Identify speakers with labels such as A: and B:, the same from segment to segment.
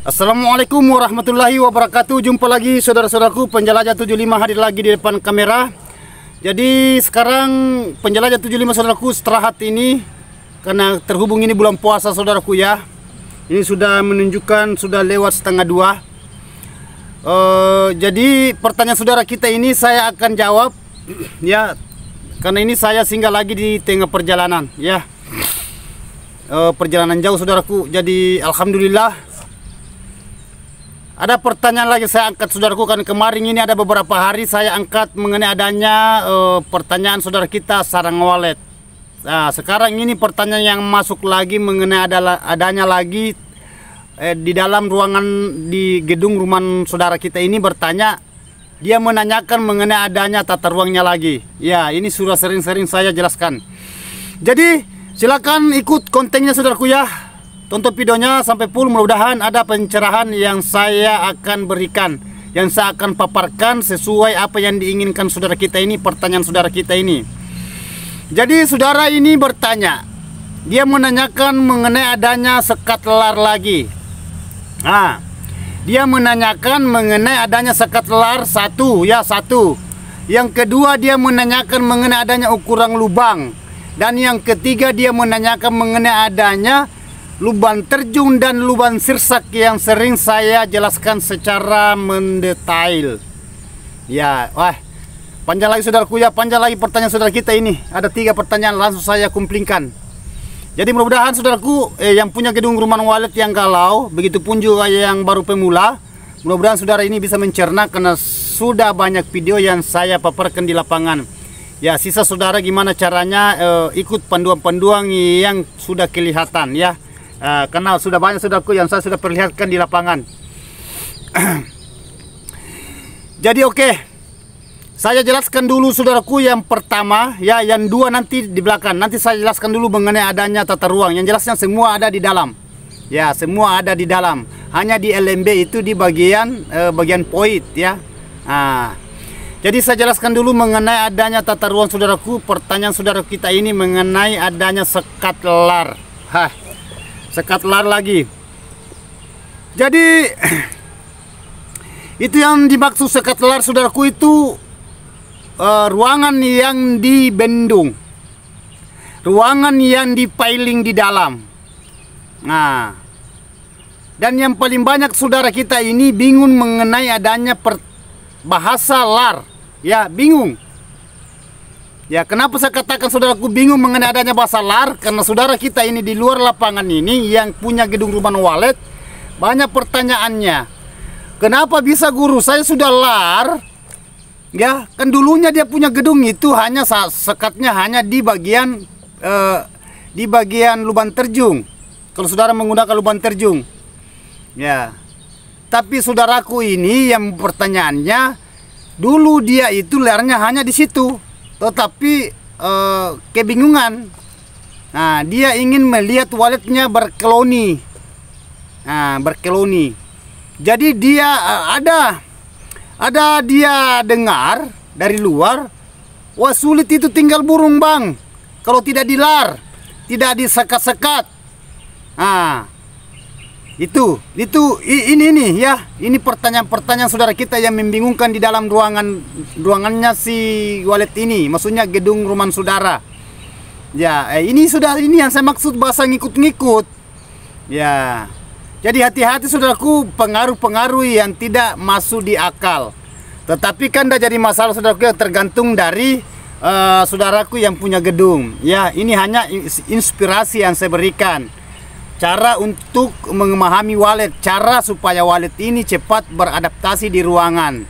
A: Assalamualaikum warahmatullahi wabarakatuh. Jumpa lagi saudara-saudaraku, penjelajah 75 hadir lagi di depan kamera. Jadi sekarang penjelajah 75 saudaraku istirahat ini karena terhubung ini bulan puasa saudaraku ya. Ini sudah menunjukkan sudah lewat setengah 2. Jadi pertanyaan saudara kita ini saya akan jawab ya, karena ini saya singgah lagi di tengah perjalanan ya. Perjalanan jauh saudaraku. Jadi alhamdulillah ada pertanyaan lagi saya angkat saudaraku, kan kemarin ini ada beberapa hari saya angkat mengenai adanya pertanyaan saudara kita sarang walet. Nah, sekarang ini pertanyaan yang masuk lagi mengenai adanya lagi di dalam ruangan di gedung rumah saudara kita ini bertanya, dia menanyakan mengenai adanya tata ruangnya lagi. Ya, ini sudah sering-sering saya jelaskan. Jadi silakan ikut kontennya saudaraku ya. Tonton videonya sampai full, mudah-mudahan ada pencerahan yang saya akan berikan, yang saya akan paparkan sesuai apa yang diinginkan saudara kita ini, pertanyaan saudara kita ini. Jadi saudara ini bertanya, dia menanyakan mengenai adanya sekat lar lagi. Nah, dia menanyakan mengenai adanya sekat lar satu. Yang kedua dia menanyakan mengenai adanya ukuran lubang. Dan yang ketiga dia menanyakan mengenai adanya lubang terjun dan lubang sirsak yang sering saya jelaskan secara mendetail. Ya, wah, panjang lagi saudaraku ya, panjang lagi pertanyaan saudara kita ini. Ada 3 pertanyaan, langsung saya kumplingkan. Jadi mudah-mudahan saudaraku yang punya gedung rumah walet yang galau, begitupun juga yang baru pemula, mudah-mudahan saudara ini bisa mencerna karena sudah banyak video yang saya paparkan di lapangan. Ya, sisa saudara gimana caranya ikut panduan-panduan yang sudah kelihatan ya. Karena sudah banyak saudaraku yang saya sudah perlihatkan di lapangan. Jadi oke, saya jelaskan dulu saudaraku yang pertama ya, yang 2 nanti di belakang. Nanti saya jelaskan dulu mengenai adanya tata ruang. Yang jelasnya semua ada di dalam. Ya, semua ada di dalam. Hanya di LMB itu di bagian poin ya. Jadi saya jelaskan dulu mengenai adanya tata ruang saudaraku. Pertanyaan saudara kita ini mengenai adanya sekat lar. Sekat lar lagi. Jadi itu yang dimaksud sekat lar saudaraku itu ruangan yang dibendung, ruangan yang dipiling di dalam. Nah, dan yang paling banyak saudara kita ini bingung mengenai adanya bahasa lar. Ya, bingung. Ya, kenapa saya katakan saudaraku bingung mengenai adanya bahasa lar? Karena saudara kita ini di luar lapangan ini yang punya gedung rumah walet, banyak pertanyaannya. Kenapa bisa guru saya sudah lar? Ya, kan dulunya dia punya gedung itu hanya sekatnya hanya di bagian lubang terjun. Kalau saudara menggunakan lubang terjun. Ya. Tapi saudaraku ini yang pertanyaannya, dulu dia itu larnya hanya di situ. Tetapi kebingungan. Nah, dia ingin melihat waletnya berkeloni. Nah, berkeloni. Jadi dia ada dia dengar dari luar, wah sulit itu tinggal burung bang, kalau tidak dilar, tidak disekat-sekat. Nah, ini ya, ini pertanyaan-pertanyaan saudara kita yang membingungkan di dalam ruangannya si walet ini, maksudnya gedung rumah saudara. Ya, ini yang saya maksud bahasa ngikut-ngikut. Ya, jadi hati-hati saudaraku, pengaruh-pengaruh yang tidak masuk di akal. Tetapi kan tidak jadi masalah saudaraku, yang tergantung dari saudaraku yang punya gedung. Ya, ini hanya inspirasi yang saya berikan. Cara untuk memahami walet, cara supaya walet ini cepat beradaptasi di ruangan.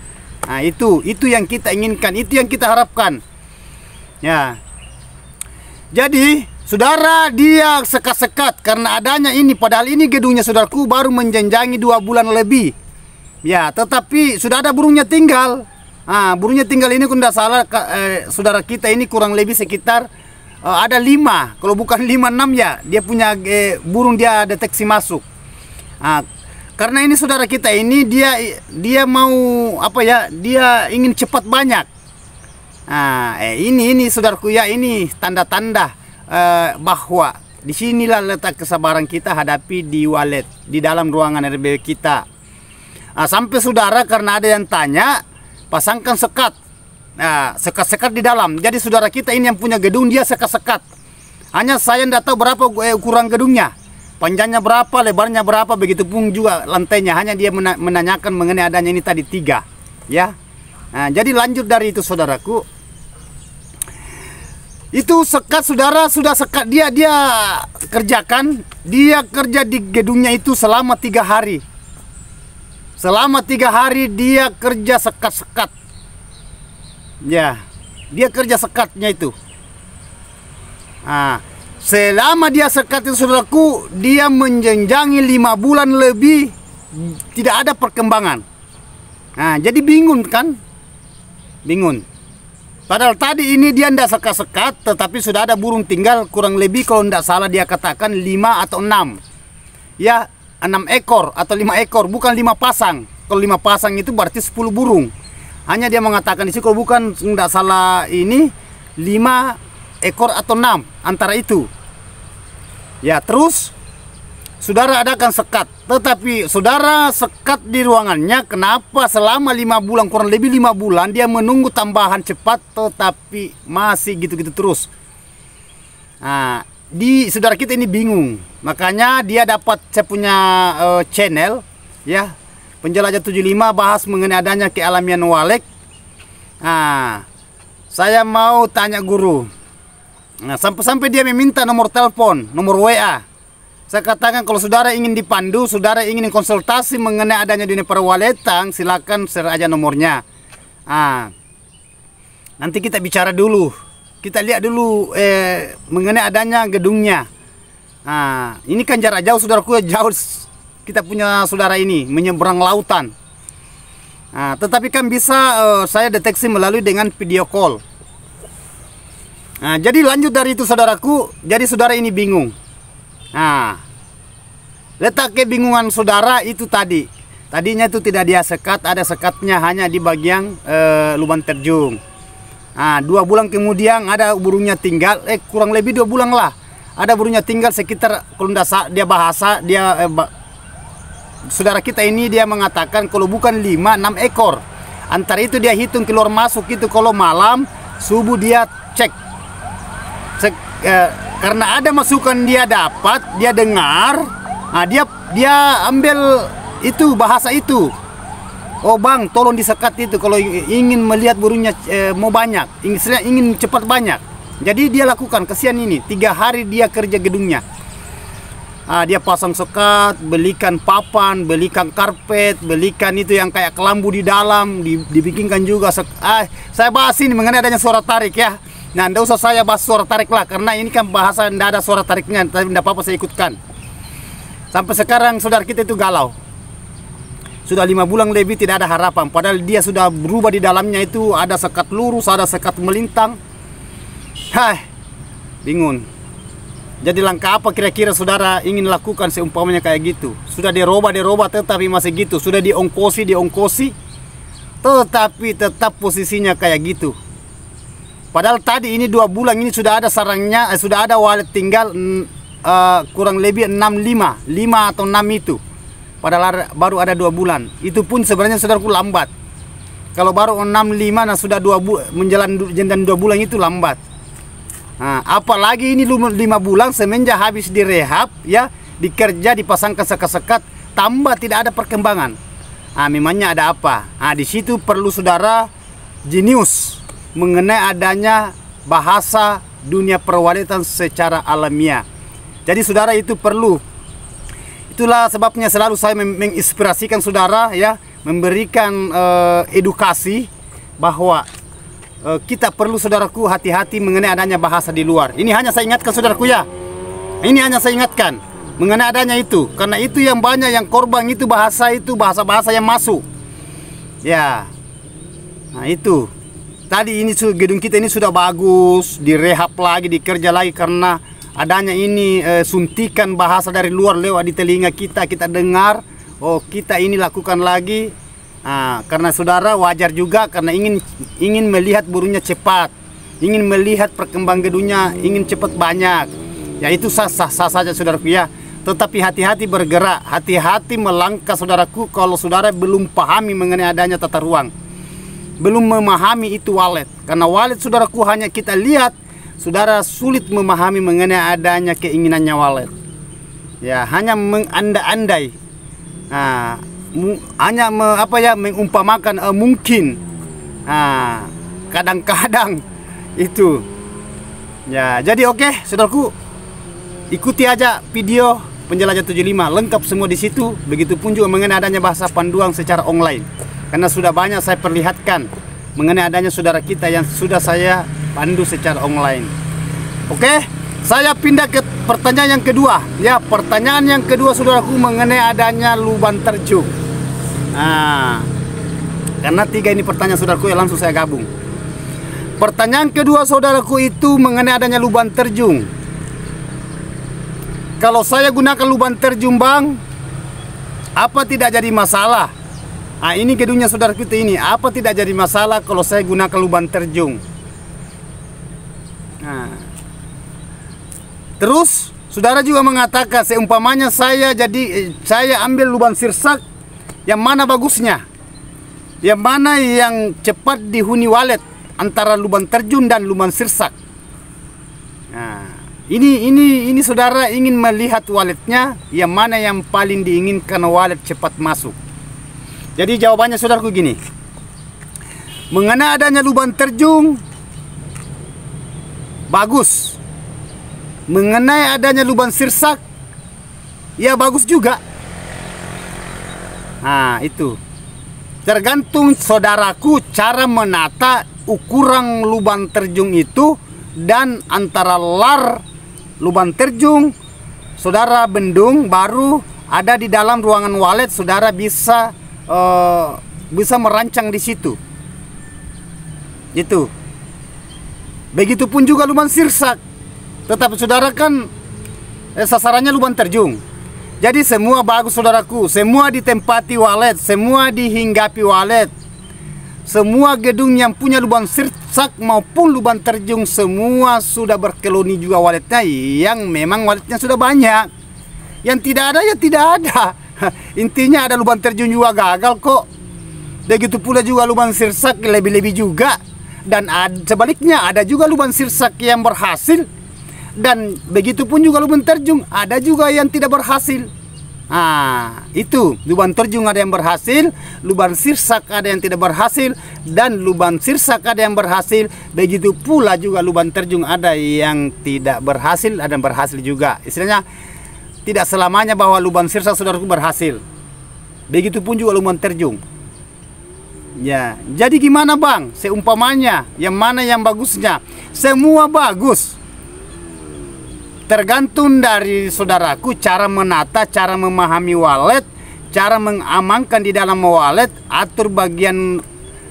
A: Nah, itu yang kita inginkan, itu yang kita harapkan. Ya. Jadi, saudara dia sekat-sekat karena adanya ini, padahal ini gedungnya saudaraku baru menjanjangi 2 bulan lebih. Ya, tetapi sudah ada burungnya tinggal. Burungnya tinggal ini kalau tidak salah saudara kita ini kurang lebih sekitar ada 5, kalau bukan 5-6 ya, dia punya burung dia deteksi masuk. Karena ini saudara kita ini dia mau apa ya, dia ingin cepat banyak. Ini saudaraku ya, ini tanda-tanda bahwa disinilah letak kesabaran kita hadapi di walet, di dalam ruangan RBW kita. Sampai saudara karena ada yang tanya, pasangkan sekat. Sekat-sekat di dalam. Jadi saudara kita ini yang punya gedung, dia sekat-sekat. Hanya saya tidak tahu berapa ukuran gedungnya, panjangnya berapa, lebarnya berapa, begitu pun juga lantainya. Hanya dia menanyakan mengenai adanya ini tadi 3, ya. Jadi lanjut dari itu saudaraku. Itu sekat saudara, sudah sekat dia kerjakan. Dia kerja di gedungnya itu selama 3 hari. Selama 3 hari dia kerja sekat-sekat. Ya, dia kerja sekatnya itu. Selama dia sekat itu saudaraku, dia menjenjangi 5 bulan lebih, tidak ada perkembangan. Jadi bingung kan? Bingung. Padahal tadi ini dia tidak sekat-sekat, tetapi sudah ada burung tinggal kurang lebih kalau tidak salah dia katakan 5 atau 6. Ya, 6 ekor atau 5 ekor, bukan 5 pasang. Kalau 5 pasang itu berarti 10 burung. Hanya dia mengatakan di sini kalau bukan tidak salah ini 5 ekor atau 6 antara itu. Ya, terus saudara adakan sekat, tetapi saudara sekat di ruangannya, kenapa selama 5 bulan, kurang lebih 5 bulan dia menunggu tambahan cepat, tetapi masih gitu-gitu terus. Saudara kita ini bingung, makanya dia dapat saya punya channel, ya, Penjelajah 75 bahas mengenai adanya kealamian walek. Saya mau tanya guru. Sampai-sampai dia meminta nomor telepon, nomor WA. Saya katakan kalau saudara ingin dipandu, saudara ingin konsultasi mengenai adanya dunia perwaletan, silakan share aja nomornya. Nanti kita bicara dulu. Kita lihat dulu mengenai adanya gedungnya. Ini kan jarak jauh saudaraku, jauh kita punya saudara ini menyeberang lautan. Tetapi kan bisa saya deteksi melalui dengan video call. Jadi lanjut dari itu saudaraku, jadi saudara ini bingung. Letak kebingungan saudara itu tadinya itu tidak dia sekat, ada sekatnya hanya di bagian lubang terjun. 2 bulan kemudian ada burungnya tinggal, kurang lebih 2 bulan lah, ada burungnya tinggal sekitar, kalau tidak dia bahasa dia saudara kita ini dia mengatakan kalau bukan 5-6 ekor. Antara itu dia hitung keluar masuk itu, kalau malam subuh dia cek. Karena ada masukan dia dapat, dia dengar, dia ambil itu bahasa itu. Oh bang, tolong disekat itu kalau ingin melihat burungnya mau banyak, ingin cepat banyak. Jadi dia lakukan, kesian ini 3 hari dia kerja gedungnya. Dia pasang sekat, belikan papan, belikan karpet, belikan itu yang kayak kelambu di dalam, dibikinkan juga. Saya bahas ini mengenai adanya suara tarik ya. Nah, tidak usah saya bahas suara tarik lah, karena ini kan bahasa tidak ada suara tariknya, tapi tidak apa-apa saya ikutkan. Sampai sekarang saudara kita itu galau. Sudah 5 bulan lebih tidak ada harapan, padahal dia sudah berubah di dalamnya itu, ada sekat lurus, ada sekat melintang. Bingung. Jadi langkah apa kira-kira saudara ingin lakukan seumpamanya kayak gitu? Sudah dirobah tetapi masih gitu. Sudah diongkosi, tetapi tetap posisinya kayak gitu. Padahal tadi ini 2 bulan ini sudah ada sarangnya, sudah ada walet tinggal kurang lebih 5 atau 6 itu. Padahal baru ada 2 bulan. Itu pun sebenarnya saudaraku lambat. Kalau baru 6-5, nah sudah 2 menjalan 2 bulan itu lambat. Apalagi ini 5 bulan semenjak habis direhab, ya, dikerja, dipasangkan sekat-sekat, tambah tidak ada perkembangan. Memangnya ada apa? Di situ perlu saudara jenius mengenai adanya bahasa dunia perwalitan secara alamiah. Jadi saudara itu perlu. Itulah sebabnya selalu saya menginspirasikan saudara, ya, memberikan edukasi bahwa kita perlu saudaraku hati-hati mengenai adanya bahasa di luar. Ini hanya saya ingatkan saudaraku ya. Ini hanya saya ingatkan mengenai adanya itu, karena itu yang banyak yang korban itu bahasa-bahasa yang masuk. Ya. Nah, itu. Tadi ini gedung kita ini sudah bagus, direhab lagi, dikerja lagi karena adanya ini suntikan bahasa dari luar lewat di telinga kita dengar. Oh, kita ini lakukan lagi. Karena saudara wajar juga, karena ingin melihat burungnya cepat, ingin melihat perkembangan gedungnya, ingin cepat banyak. Ya itu sah-sah saja saudaraku ya. Tetapi hati-hati bergerak, hati-hati melangkah saudaraku kalau saudara belum pahami mengenai adanya tata ruang, belum memahami itu wallet. Karena wallet saudaraku hanya kita lihat, saudara sulit memahami mengenai adanya keinginannya wallet. Ya hanya mengandai-andai, hanya mengumpamakan mungkin. Kadang-kadang itu. Ya jadi oke, saudaraku, ikuti aja video Penjelajah 75 lengkap semua di situ. Begitupun juga mengenai adanya bahasa panduan secara online. Karena sudah banyak saya perlihatkan mengenai adanya saudara kita yang sudah saya pandu secara online. Oke, saya pindah ke pertanyaan yang kedua. Ya, pertanyaan yang kedua saudaraku mengenai adanya lubang terjun. Karena 3 ini pertanyaan saudaraku ya, langsung saya gabung. Pertanyaan kedua saudaraku itu mengenai adanya lubang terjun. Kalau saya gunakan lubang terjun bang, apa tidak jadi masalah? Ini gedungnya saudara kita ini. Apa tidak jadi masalah kalau saya gunakan lubang terjun? Terus saudara juga mengatakan seumpamanya saya ambil lubang sirsak, yang mana bagusnya? Yang mana yang cepat dihuni wallet antara lubang terjun dan lubang sirsak? Ini saudara ingin melihat walletnya, yang mana yang paling diinginkan wallet cepat masuk. Jadi jawabannya saudaraku gini. Mengenai adanya lubang terjun, bagus. Mengenai adanya lubang sirsak, ya bagus juga. Itu. Tergantung saudaraku cara menata ukuran lubang terjun itu dan antara lar lubang terjun saudara bendung baru ada di dalam ruangan wallet, saudara bisa merancang di situ. Itu. Begitupun juga lubang sirsak. Tetapi saudara kan sasarannya lubang terjun. Jadi semua bagus saudaraku, semua ditempati wallet, semua dihinggapi wallet. Semua gedung yang punya lubang sirsak maupun lubang terjun semua sudah berkeloni juga walletnya, yang memang walletnya sudah banyak. Yang tidak ada ya tidak ada. Intinya ada lubang terjun juga gagal kok. Begitu pula juga lubang sirsak lebih-lebih juga. Dan sebaliknya ada juga lubang sirsak yang berhasil. Dan begitu pun juga lubang terjun ada juga yang tidak berhasil. Itu lubang terjun ada yang berhasil, lubang sirsak ada yang tidak berhasil, dan lubang sirsak ada yang berhasil. Begitu pula juga lubang terjun ada yang tidak berhasil, ada yang berhasil juga. Istilahnya tidak selamanya bahwa lubang sirsak saudaraku berhasil. Begitupun juga lubang terjun. Ya, jadi gimana bang? Seumpamanya yang mana yang bagusnya? Semua bagus. Tergantung dari saudaraku cara menata, cara memahami wallet, cara mengamankan di dalam wallet, atur bagian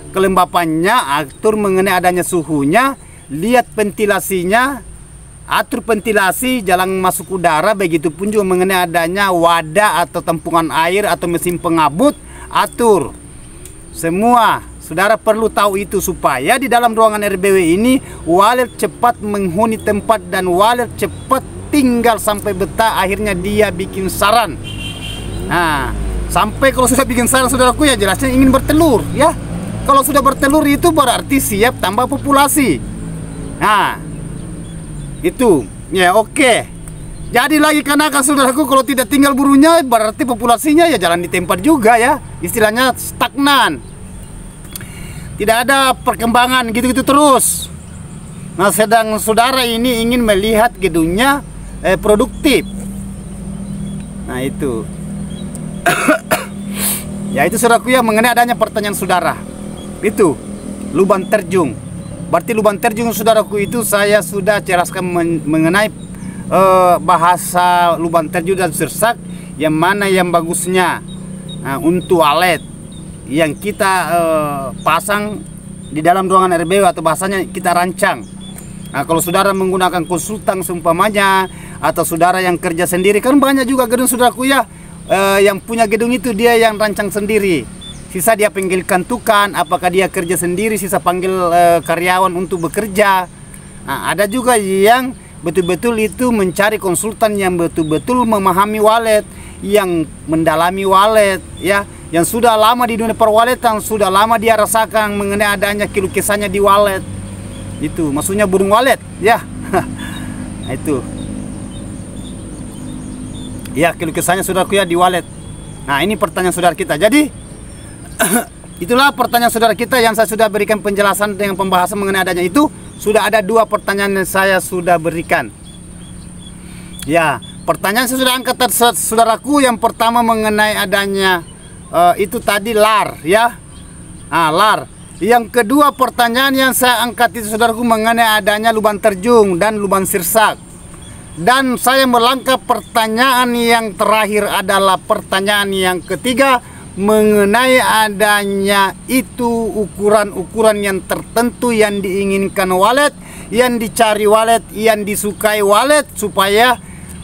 A: kelembapannya, atur mengenai adanya suhunya, lihat ventilasinya, atur ventilasi, jalan masuk udara, begitupun juga mengenai adanya wadah atau tampungan air atau mesin pengabut, atur. Semua saudara perlu tahu itu supaya di dalam ruangan RBW ini wallet cepat menghuni tempat dan wallet cepat tinggal sampai betah, akhirnya dia bikin sarang. Sampai kalau sudah bikin sarang saudaraku ya jelasnya ingin bertelur ya. Kalau sudah bertelur itu berarti siap tambah populasi. Itu ya oke. Jadi lagi kanakan saudaraku, kalau tidak tinggal burunya berarti populasinya ya jalan di tempat juga ya. Istilahnya stagnan. Tidak ada perkembangan gitu-gitu terus. Sedang saudara ini ingin melihat gedungnya produktif. Itu. Ya itu saudaraku ya mengenai adanya pertanyaan saudara. Itu lubang terjun. Berarti lubang terjun saudaraku itu saya sudah jelaskan mengenai bahasa lubang terjun dan sirsak, yang mana yang bagusnya untuk wallet yang kita pasang di dalam ruangan RBW atau bahasanya kita rancang. Kalau saudara menggunakan konsultan seumpamanya, atau saudara yang kerja sendiri, kan banyak juga gedung saudaraku ya, yang punya gedung itu dia yang rancang sendiri. Sisa dia panggilkan tukang, apakah dia kerja sendiri, sisa panggil karyawan untuk bekerja. Ada juga yang betul-betul itu mencari konsultan yang betul-betul memahami walet, yang mendalami walet, ya, yang sudah lama di dunia perwaletan, sudah lama dia rasakan mengenai adanya keluh kesahnya di walet. Itu maksudnya burung walet, ya. Nah, itu. Ya, keluh kesahnya saudaraku ya di walet. Nah, ini pertanyaan saudara kita. Jadi itulah pertanyaan saudara kita yang saya sudah berikan penjelasan dengan pembahasan mengenai adanya itu. Sudah ada 2 pertanyaan yang saya sudah berikan. Ya, pertanyaan saya sudah angkat saudaraku. Yang pertama mengenai adanya itu tadi lar, ya. Lar. Yang kedua pertanyaan yang saya angkat itu saudaraku mengenai adanya lubang terjun dan lubang sirsak. Dan saya melangkah pertanyaan yang terakhir adalah pertanyaan yang ketiga mengenai adanya itu ukuran-ukuran yang tertentu yang diinginkan walet, yang dicari walet, yang disukai walet, supaya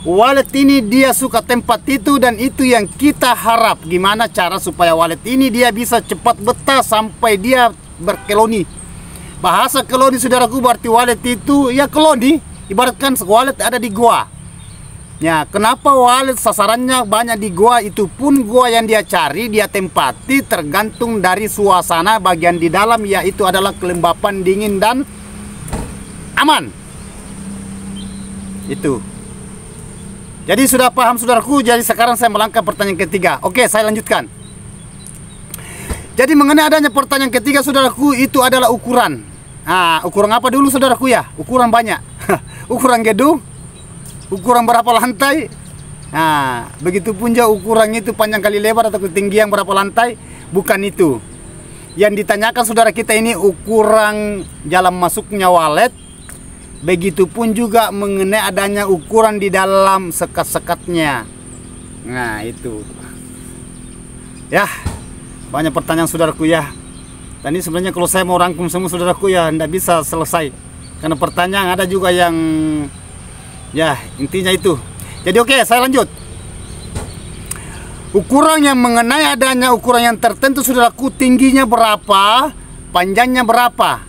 A: walet ini dia suka tempat itu, dan itu yang kita harap. Gimana cara supaya walet ini dia bisa cepat betah sampai dia berkoloni. Bahasa koloni saudaraku berarti walet itu ya koloni, ibaratkan walet ada di gua. Ya, kenapa walet sasarannya banyak di gua? Itu pun gua yang dia cari, dia tempati tergantung dari suasana bagian di dalam, yaitu adalah kelembapan, dingin dan aman. Itu. Jadi sudah paham saudaraku. Jadi sekarang saya melangkah pertanyaan ketiga. Oke, saya lanjutkan. Jadi mengenai adanya pertanyaan ketiga saudaraku, itu adalah ukuran. Nah, ukuran apa dulu saudaraku ya? Ukuran banyak. Ukuran gedung, ukuran berapa lantai. Nah, begitupun juga ukurannya itu panjang kali lebar atau ketinggian berapa lantai. Bukan itu. Yang ditanyakan saudara kita ini ukuran jalan masuknya walet. Begitupun juga mengenai adanya ukuran di dalam sekat-sekatnya. Nah, itu. Ya, banyak pertanyaan saudaraku ya. Dan ini sebenarnya kalau saya mau rangkum semua saudaraku ya, tidak bisa selesai. Karena pertanyaan ada juga yang ya, intinya itu. Jadi oke, saya lanjut. Ukuran yang mengenai adanya ukuran yang tertentu saudaraku, tingginya berapa, panjangnya berapa.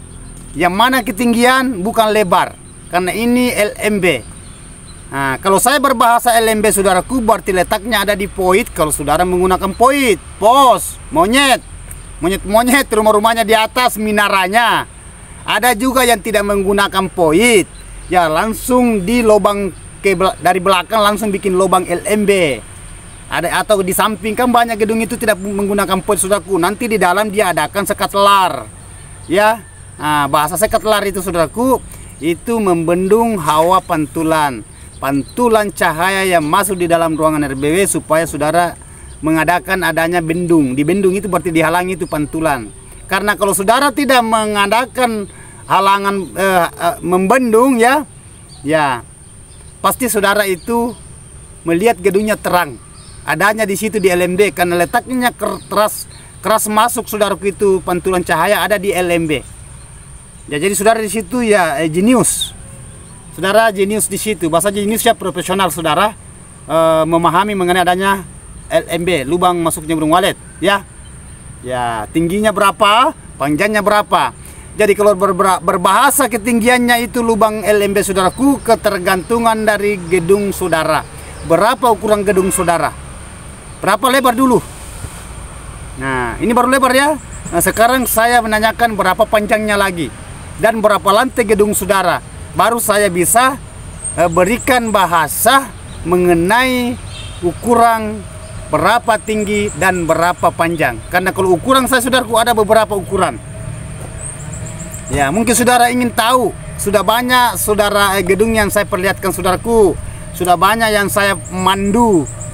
A: Yang mana ketinggian bukan lebar, karena ini LMB. Nah, kalau saya berbahasa LMB saudaraku, berarti letaknya ada di poid. Kalau saudara menggunakan poid, pos, monyet, rumah-rumahnya di atas minaranya. Ada juga yang tidak menggunakan poid, ya langsung di lubang dari belakang langsung bikin lubang LMB. Ada atau di samping, kan banyak gedung itu tidak menggunakan poid saudaraku. Nanti di dalam dia adakan sekat lar, ya. Nah, bahasa sekat lar itu saudaraku, itu membendung hawa pantulan cahaya yang masuk di dalam ruangan RBW, supaya saudara mengadakan adanya bendung. Di bendung itu berarti dihalangi itu pantulan. Karena kalau saudara tidak mengadakan halangan membendung ya, pasti saudara itu melihat gedungnya terang. Adanya di situ di LMB, karena letaknya keras masuk saudaraku itu pantulan cahaya ada di LMB. Ya, jadi saudara di situ ya jenius. Saudara jenius di situ. Bahasa jeniusnya profesional saudara, memahami mengenai adanya LMB, lubang masuknya burung walet, ya. Ya, tingginya berapa, panjangnya berapa. Jadi kalau berbahasa ketinggiannya itu lubang LMB saudaraku, ketergantungan dari gedung saudara. Berapa ukuran gedung saudara? Berapa lebar dulu? Nah, ini baru lebar ya. Nah, sekarang saya menanyakan berapa panjangnya lagi. Dan berapa lantai gedung saudara. Baru saya bisa berikan bahasa mengenai ukuran berapa tinggi dan berapa panjang. Karena kalau ukuran saya saudaraku ada beberapa ukuran. Ya, mungkin saudara ingin tahu. Sudah banyak saudara gedung yang saya perlihatkan saudaraku. Sudah banyak yang saya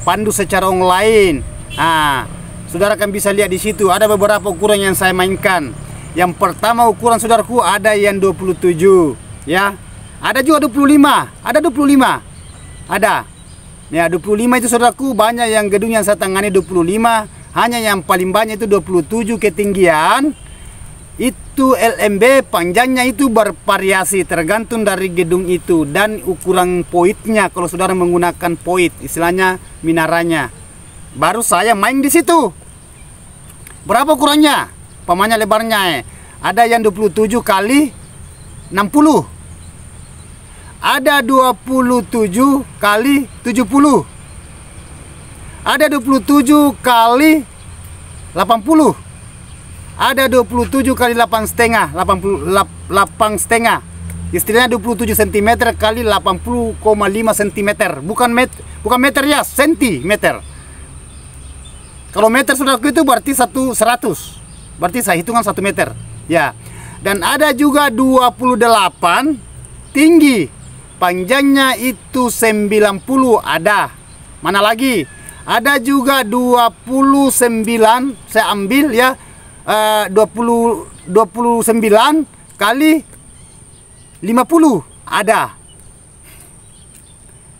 A: pandu secara online. Nah, saudara kan bisa lihat di situ ada beberapa ukuran yang saya mainkan. Yang pertama ukuran saudaraku ada yang 27, ya. Ada juga 25, ada 25. Ada. Ya, 25 itu saudaraku, banyak yang gedung yang saya tangani 25, hanya yang paling banyak itu 27 ketinggian. Itu LMB, panjangnya itu bervariasi tergantung dari gedung itu dan ukuran poidnya. Kalau saudara menggunakan poid, istilahnya minaranya, baru saya main di situ. Berapa ukurannya? Pamannya lebarnya ada yang 27 kali 60. ada 27 kali 70. Ada 27 kali 80. Ada 27 kali 8,5, 88 setengah. Istilahnya 27 cm kali 80,5 cm. Bukan meter ya, sentimeter. Kalau meter saudaraku itu berarti 100. Berarti saya hitungan 1 meter. Ya. Dan ada juga 28 tinggi. Panjangnya itu 90 ada. Mana lagi? Ada juga 29, saya ambil ya, 29 kali 50 ada.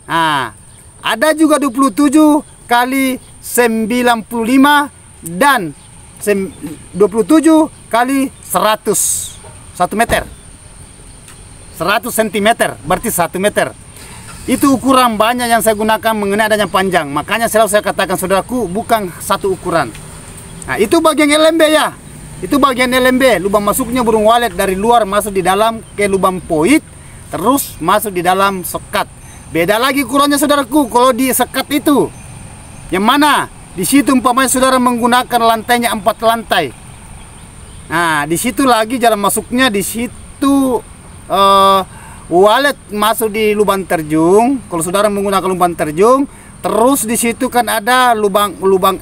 A: Nah, ada juga 27 kali 95 dan 27 kali 100. 1 meter. 100 cm berarti 1 meter. Itu ukuran banyak yang saya gunakan mengenai adanya panjang. Makanya selalu saya katakan saudaraku, bukan satu ukuran. Nah, itu bagian LMB ya. Itu bagian LMB, lubang masuknya burung walet dari luar masuk di dalam ke lubang poit, terus masuk di dalam sekat. Beda lagi ukurannya saudaraku kalau di sekat itu. Yang mana? Di situ umpamanya saudara menggunakan lantainya 4 lantai. Nah, di situ lagi jalan masuknya, di situ walet masuk di lubang terjun. Kalau saudara menggunakan lubang terjun, terus di situ kan ada lubang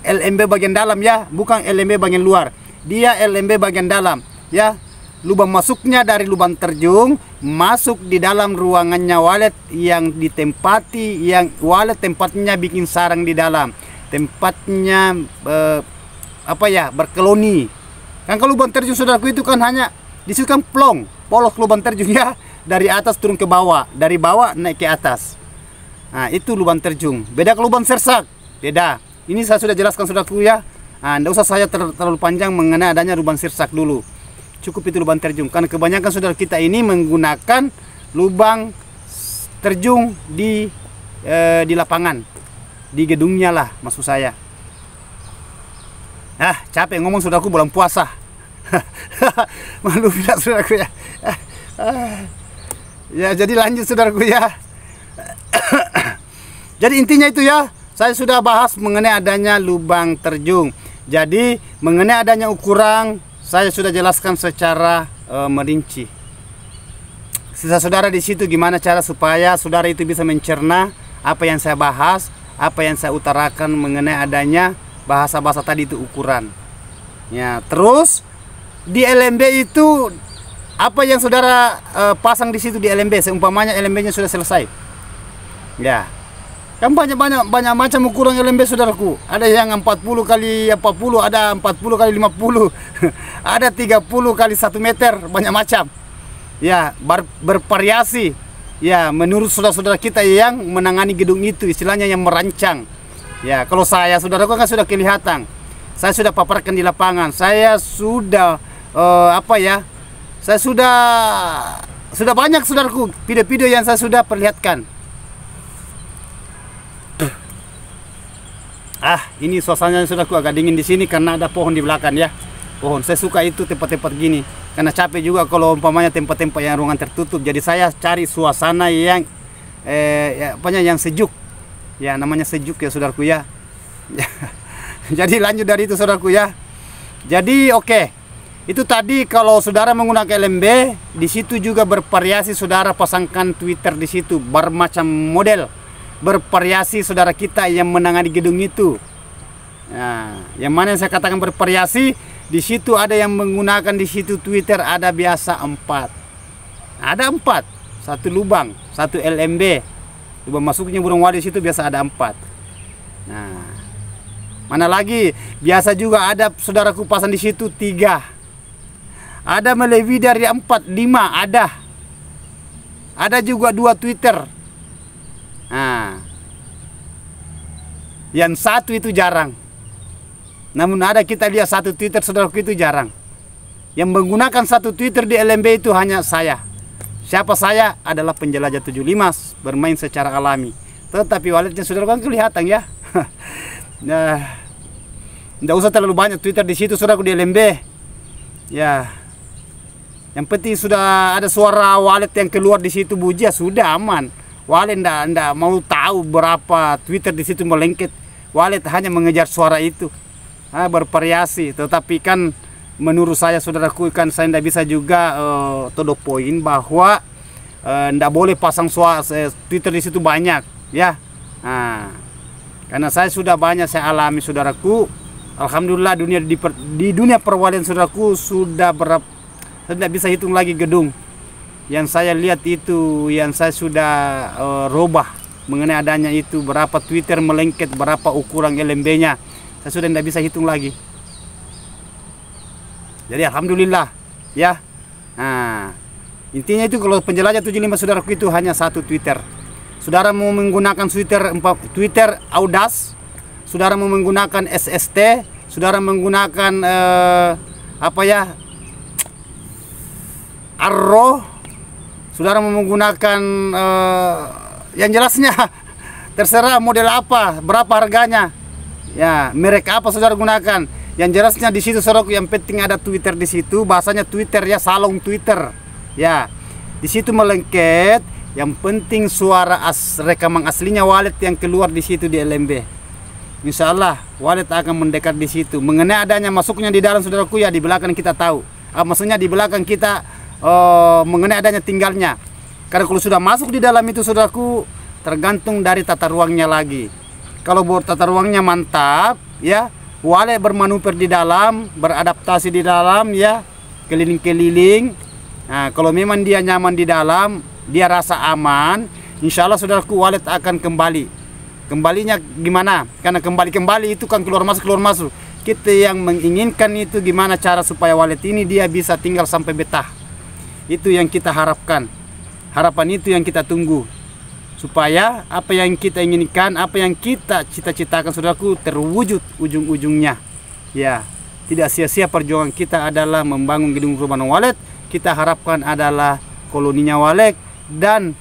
A: LMB bagian dalam ya, bukan LMB bagian luar. Dia LMB bagian dalam ya. Lubang masuknya dari lubang terjun masuk di dalam ruangannya walet yang ditempati, yang walet tempatnya bikin sarang di dalam. Tempatnya berkoloni. Kan kalau lubang terjun saudaraku itu kan hanya di situ kan polos lubang terjun ya. Dari atas turun ke bawah, dari bawah naik ke atas. Nah, itu lubang terjun. Beda ke lubang sersak, beda. Ini saya sudah jelaskan saudaraku ya. Nah, tidak usah saya terlalu panjang mengenai adanya lubang sersak dulu. Cukup itu lubang terjun. Karena kebanyakan saudara kita ini menggunakan lubang terjun di lapangan, di gedungnya lah, maksud saya. Capek ngomong saudaraku, bulan puasa. Malu tidak saudaraku ya. Ya, jadi lanjut saudaraku ya. Jadi intinya itu ya, saya sudah bahas mengenai adanya lubang terjun. Jadi mengenai adanya ukuran saya sudah jelaskan secara merinci. Sisa saudara di situ gimana cara supaya saudara itu bisa mencerna apa yang saya bahas, apa yang saya utarakan mengenai adanya bahasa-bahasa tadi itu ukuran. Ya, terus di LMB itu apa yang saudara pasang di situ di LMB, seumpamanya LMB-nya sudah selesai. Ya. Kan banyak macam ukuran LMB saudaraku. Ada yang 40 kali 40, ada 40 kali 50. Ada 30 kali 1 meter, banyak macam. Ya, bervariasi. Ya, menurut saudara-saudara kita yang menangani gedung itu, istilahnya yang merancang. Ya, kalau saya saudaraku kan sudah kelihatan. Saya sudah paparkan di lapangan. Saya sudah saya sudah banyak saudaraku video-video yang saya sudah perlihatkan. Ini suasananya saudaraku agak dingin di sini karena ada pohon di belakang ya. Pohon, saya suka itu tempat-tempat gini. Karena capek juga kalau umpamanya tempat-tempat yang ruangan tertutup. Jadi saya cari suasana yang yang sejuk. Ya, namanya sejuk ya saudaraku ya. Jadi lanjut dari itu saudaraku ya. Jadi oke. Itu tadi kalau saudara menggunakan LMB, di situ juga bervariasi saudara pasangkan Twitter di situ, bermacam model. Bervariasi saudara kita yang menangani gedung itu. Nah, yang mana yang saya katakan bervariasi, di situ ada yang menggunakan di situ Twitter ada biasa 4. Ada 4, satu lubang, satu LMB. Lubang masuknya burung walet di situ biasa ada 4. Nah, mana lagi biasa juga ada saudaraku pasang di situ 3. Ada melebihi dari 4, 5 ada. Ada juga 2 Twitter. Nah, yang satu itu jarang. Namun ada kita lihat satu Twitter saudaraku itu jarang. Yang menggunakan satu Twitter di LMB itu hanya saya. Siapa saya? Adalah penjelajah 75 bermain secara alami. Tetapi waletnya saudaraku kan kelihatan ya. Nah, tidak usah terlalu banyak Twitter di situ saudaraku di LMB. Ya. Yang penting sudah ada suara wallet yang keluar di situ Bu, ya sudah aman. Wallet ndak mau tahu berapa Twitter di situ melengket. Wallet hanya mengejar suara itu. Bervariasi, tetapi kan menurut saya saudaraku kan saya ndak bisa juga to the point bahwa ndak boleh pasang suara Twitter di situ banyak, ya. Karena saya sudah banyak saya alami saudaraku. Alhamdulillah di dunia perwalian saudaraku sudah berapa, saya tidak bisa hitung lagi gedung yang saya lihat itu, yang saya sudah robah mengenai adanya itu, berapa Twitter melengket, berapa ukuran LMB-nya, saya sudah tidak bisa hitung lagi. Jadi alhamdulillah, ya. Intinya itu kalau penjelajah 75 saudaraku itu hanya satu Twitter. Saudara mau menggunakan Twitter Audace, saudara mau menggunakan SST, saudara menggunakan Arrow, saudara mau menggunakan yang jelasnya terserah model apa, berapa harganya, ya merek apa saudara gunakan. Yang jelasnya di situ saudaraku, yang penting ada Twitter di situ, bahasanya Twitter ya, salon Twitter, ya di situ melengket. Yang penting suara rekaman aslinya wallet yang keluar di situ di LMB. Insya Allah wallet akan mendekat di situ. Mengenai adanya masuknya di dalam saudaraku, ya di belakang kita tahu. Maksudnya di belakang kita mengenai adanya tinggalnya. Karena kalau sudah masuk di dalam itu saudaraku, tergantung dari tata ruangnya lagi. Kalau buat tata ruangnya mantap, ya wallet bermanuver di dalam, beradaptasi di dalam, ya keliling-keliling. Nah, kalau memang dia nyaman di dalam, dia rasa aman, insya Allah saudaraku wallet akan kembali. Kembalinya gimana? Karena kembali itu kan keluar masuk. Kita yang menginginkan itu gimana cara supaya wallet ini dia bisa tinggal sampai betah. Itu yang kita harapkan. Harapan itu yang kita tunggu. Supaya apa yang kita inginkan, apa yang kita cita-citakan saudaraku terwujud ujung-ujungnya. Ya, tidak sia-sia perjuangan kita adalah membangun gedung perumahan wallet. Kita harapkan adalah koloninya wallet, dan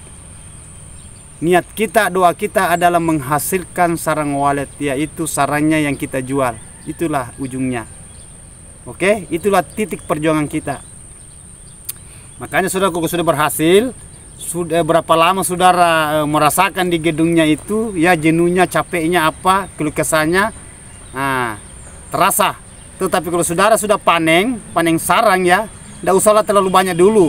A: niat kita, doa kita adalah menghasilkan sarang wallet, yaitu sarangnya yang kita jual. Itulah ujungnya. Oke, itulah titik perjuangan kita. Makanya saudara, sudah berhasil, sudah berapa lama saudara merasakan di gedungnya itu, ya jenuhnya, capeknya apa, keluh kesahnya, terasa. Tetapi kalau saudara sudah panen sarang, ya tidak usahlah terlalu banyak dulu.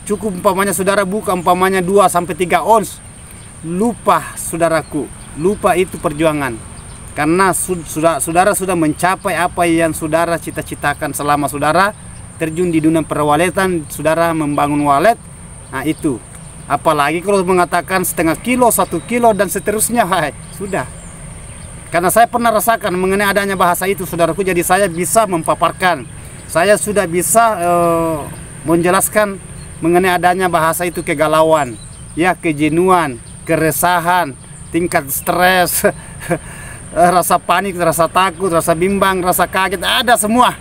A: Cukup umpamanya saudara buka umpamanya 2-3 ons. Lupa saudaraku, lupa itu perjuangan. Karena saudara sudah mencapai apa yang saudara cita-citakan selama saudara terjun di dunia perwaletan, saudara membangun wallet. Nah itu, apalagi kalau mengatakan setengah kilo, 1 kilo dan seterusnya, sudah. Karena saya pernah rasakan mengenai adanya bahasa itu saudaraku, jadi saya bisa mempaparkan, saya sudah bisa menjelaskan mengenai adanya bahasa itu, kegalauan, ya kejenuhan, keresahan, tingkat stres, rasa panik, rasa takut, rasa bimbang, rasa kaget, ada semua.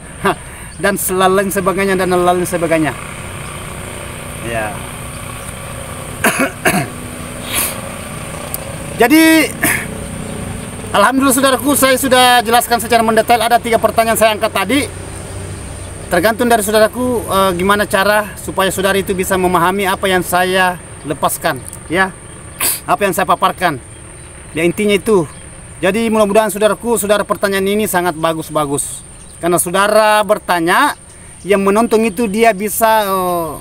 A: Dan lain sebagainya, dan lain sebagainya, ya. Jadi alhamdulillah saudaraku, saya sudah jelaskan secara mendetail. Ada 3 pertanyaan saya angkat tadi. Tergantung dari saudaraku gimana cara supaya saudara itu bisa memahami apa yang saya lepaskan, ya, apa yang saya paparkan, ya intinya itu. Jadi mudah-mudahan saudaraku, saudara pertanyaan ini sangat bagus-bagus. Karena saudara bertanya, yang menonton itu dia bisa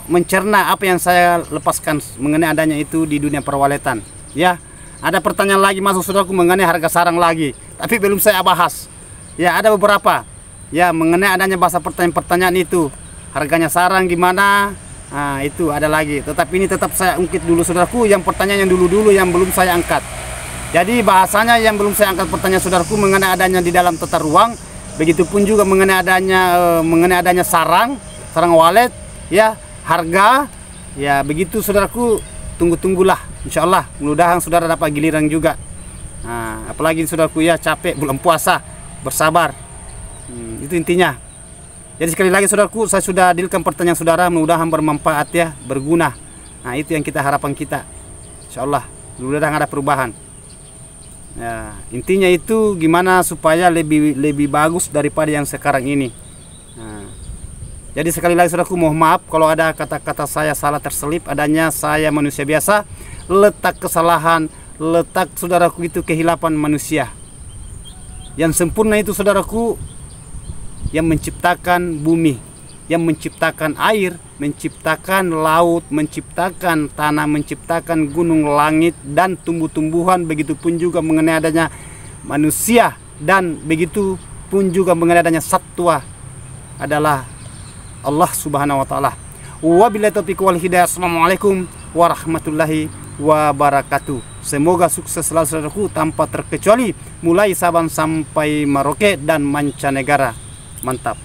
A: mencerna apa yang saya lepaskan mengenai adanya itu di dunia perwaletan. Ya, ada pertanyaan lagi masuk saudaraku mengenai harga sarang lagi, tapi belum saya bahas. Ya, ada beberapa. Ya, mengenai adanya bahasa pertanyaan itu, harganya sarang gimana? Nah, itu ada lagi. Tetapi ini tetap saya ungkit dulu saudaraku, yang pertanyaan yang dulu-dulu yang belum saya angkat. Jadi bahasanya yang belum saya angkat pertanyaan saudaraku mengenai adanya di dalam tata ruang. Begitupun juga mengenai adanya sarang wallet, ya, harga, ya begitu saudaraku. Tunggulah, insya Allah mudah-mudahan saudara dapat giliran juga. Nah, apalagi saudaraku, ya capek bulan puasa, bersabar, itu intinya. Jadi sekali lagi saudaraku, saya sudah dealkan pertanyaan saudara, mudah-mudahan bermanfaat, ya, berguna. Nah itu yang kita harapan kita, insya Allah mudah-mudahan ada perubahan. Ya, intinya itu gimana supaya lebih bagus daripada yang sekarang ini. Nah, Jadi sekali lagi saudaraku, mohon maaf kalau ada kata-kata saya salah terselip, adanya saya manusia biasa, letak kesalahan, letak saudaraku itu kehilapan manusia. Yang sempurna itu saudaraku yang menciptakan bumi, yang menciptakan air, menciptakan laut, menciptakan tanah, menciptakan gunung, langit, dan tumbuh-tumbuhan. Begitupun juga mengenai adanya manusia, dan begitu pun juga mengenai adanya satwa adalah Allah Subhanahu wa taala. Wabillahi taufiq wal hidayah. Assalamualaikum warahmatullahi wabarakatuh. Semoga sukses selalu saudaraku tanpa terkecuali mulai Sabang sampai Merauke dan mancanegara. Mantap.